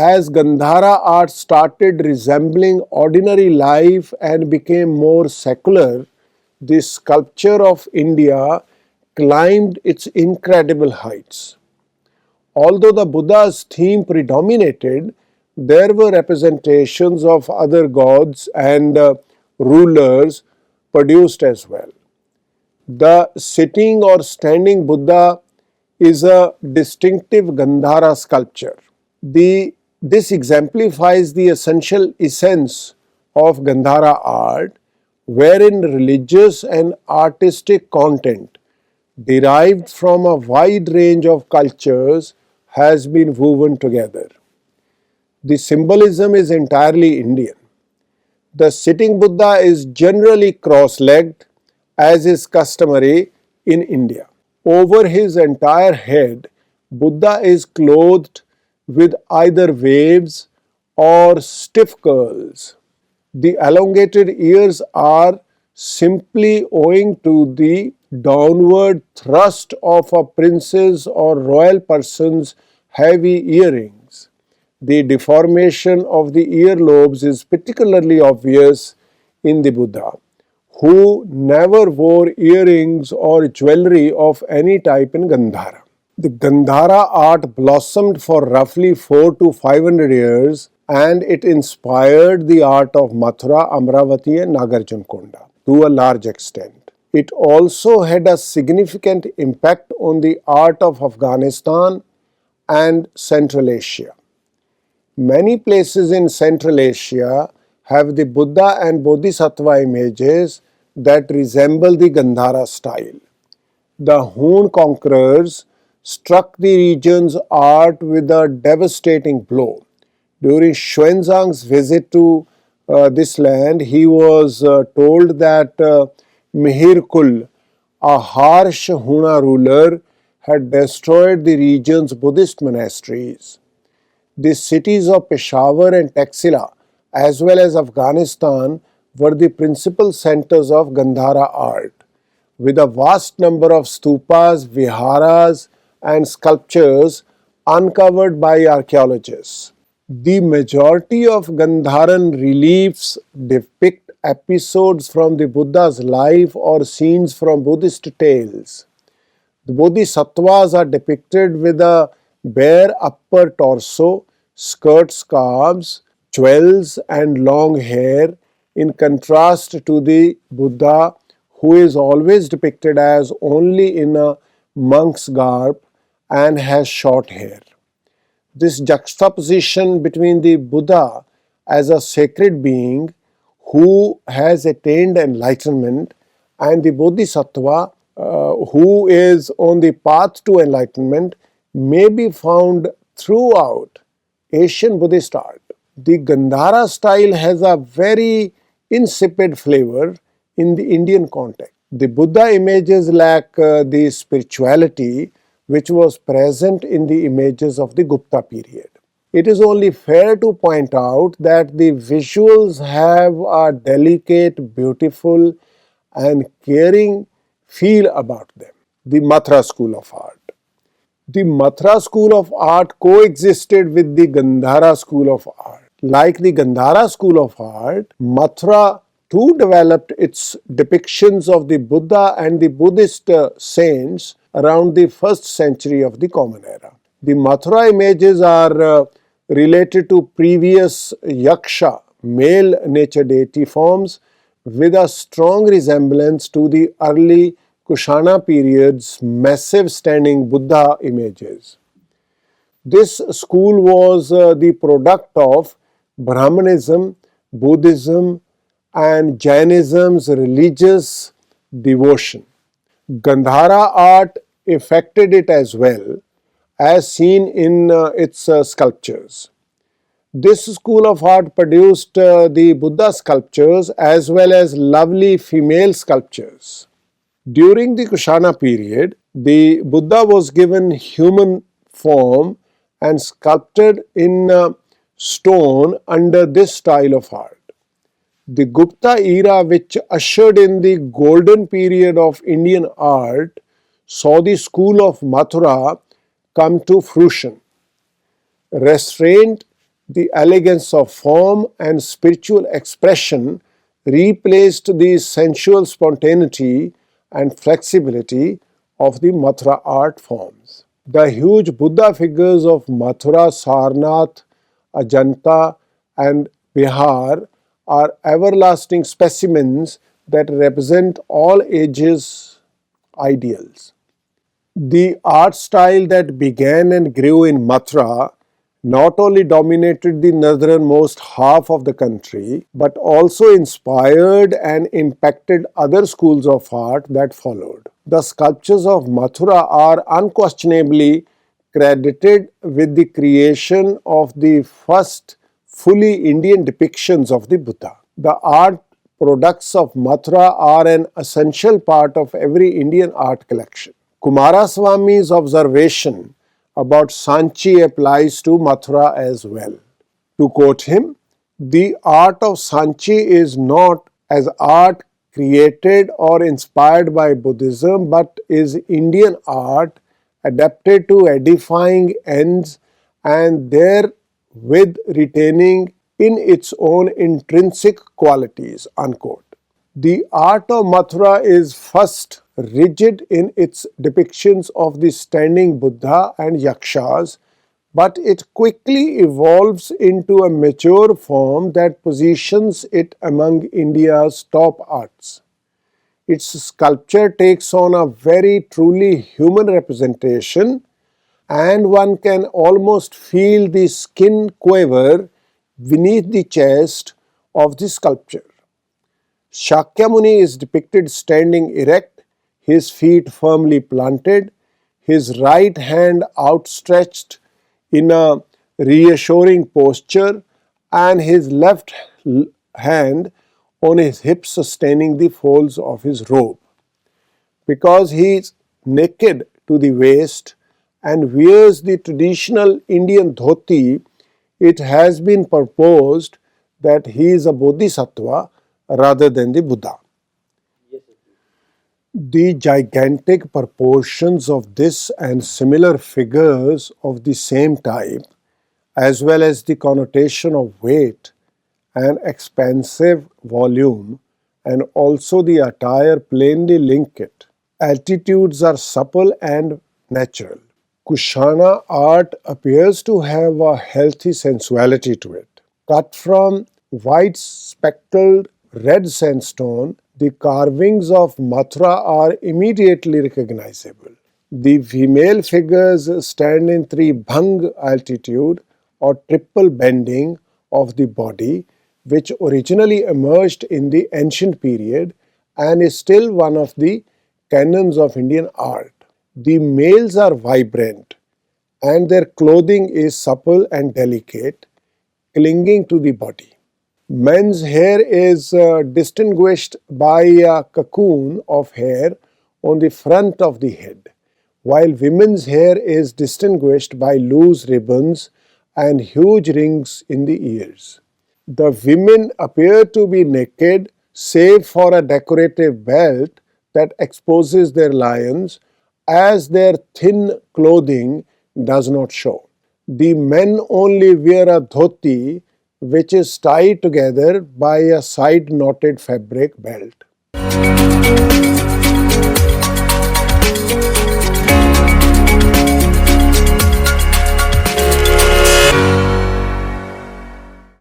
As Gandhara art started resembling ordinary life and became more secular, the sculpture of India climbed its incredible heights. Although the Buddha's theme predominated, there were representations of other gods and rulers produced as well. The sitting or standing Buddha is a distinctive Gandhara sculpture. This exemplifies the essential essence of Gandhara art, wherein religious and artistic content derived from a wide range of cultures has been woven together. The symbolism is entirely Indian. The sitting Buddha is generally cross-legged, as is customary in India. Over his entire head, Buddha is clothed with either waves or stiff curls. The elongated ears are simply owing to the downward thrust of a prince's or royal person's heavy earrings. The deformation of the earlobes is particularly obvious in the Buddha, who never wore earrings or jewelry of any type in Gandhara. The Gandhara art blossomed for roughly 400 to 500 years, and it inspired the art of Mathura, Amravati and Nagarjunakonda to a large extent. It also had a significant impact on the art of Afghanistan and Central Asia. Many places in Central Asia have the Buddha and Bodhisattva images that resemble the Gandhara style. The Hun conquerors struck the region's art with a devastating blow. During Xuanzang's visit to this land, he was told that Mihirkul, a harsh Huna ruler, had destroyed the region's Buddhist monasteries. The cities of Peshawar and Taxila, as well as Afghanistan, were the principal centers of Gandhara art, with a vast number of stupas, viharas, and sculptures uncovered by archaeologists. The majority of Gandharan reliefs depict episodes from the Buddha's life or scenes from Buddhist tales. The Bodhisattvas are depicted with a bare upper torso, skirt scarves, jewels, and long hair, in contrast to the Buddha, who is always depicted as only in a monk's garb and has short hair. This juxtaposition between the Buddha as a sacred being who has attained enlightenment and the Bodhisattva who is on the path to enlightenment may be found throughout Asian Buddhist art. The Gandhara style has a very insipid flavor in the Indian context. The Buddha images lack the spirituality which was present in the images of the Gupta period. It is only fair to point out that the visuals have a delicate, beautiful, and caring feel about them. The Mathura school of art. The Mathura school of art coexisted with the Gandhara school of art. Like the Gandhara school of art, Mathura too developed its depictions of the Buddha and the Buddhist saints around the 1st century of the Common Era. The Mathura images are related to previous Yaksha, male nature deity forms, with a strong resemblance to the early Kushana period's massive standing Buddha images. This school was the product of Brahmanism, Buddhism, and Jainism's religious devotion. Gandhara art affected it as well, as seen in its sculptures. This school of art produced the Buddha sculptures as well as lovely female sculptures. During the Kushana period, the Buddha was given human form and sculpted in stone under this style of art. The Gupta era, which ushered in the golden period of Indian art, saw the school of Mathura come to fruition. Restraint, The elegance of form and spiritual expression replaced the sensual spontaneity and flexibility of the Mathura art forms. The huge Buddha figures of Mathura, Sarnath, Ajanta, and Bihar are everlasting specimens that represent all ages' ideals. The art style that began and grew in Mathura not only dominated the northernmost half of the country, but also inspired and impacted other schools of art that followed. The sculptures of Mathura are unquestionably credited with the creation of the first fully Indian depictions of the Buddha. The art products of Mathura are an essential part of every Indian art collection. Kumaraswamy's observation about Sanchi applies to Mathura as well. To quote him, the art of Sanchi is not as art created or inspired by Buddhism, but is Indian art adapted to edifying ends and therewith retaining in its own intrinsic qualities. Unquote. The art of Mathura is first rigid in its depictions of the standing Buddha and Yakshas, but it quickly evolves into a mature form that positions it among India's top arts. Its sculpture takes on a very truly human representation, and one can almost feel the skin quiver beneath the chest of the sculpture. Shakyamuni is depicted standing erect, his feet firmly planted, his right hand outstretched in a reassuring posture, and his left hand on his hips sustaining the folds of his robe. Because he is naked to the waist and wears the traditional Indian dhoti, it has been proposed that he is a bodhisattva rather than the Buddha. The gigantic proportions of this and similar figures of the same type, as well as the connotation of weight and expansive volume, and also the attire plainly link it. Attitudes are supple and natural. Kushana art appears to have a healthy sensuality to it. Cut from white speckled red sandstone, the carvings of Mathura are immediately recognizable. The female figures stand in three bhang altitude or triple bending of the body, which originally emerged in the ancient period and is still one of the canons of Indian art. The males are vibrant and their clothing is supple and delicate, clinging to the body. Men's hair is distinguished by a cocoon of hair on the front of the head, while women's hair is distinguished by loose ribbons and huge rings in the ears. The women appear to be naked save for a decorative belt that exposes their lions, as their thin clothing does not show. The men only wear a dhoti, which is tied together by a side knotted fabric belt.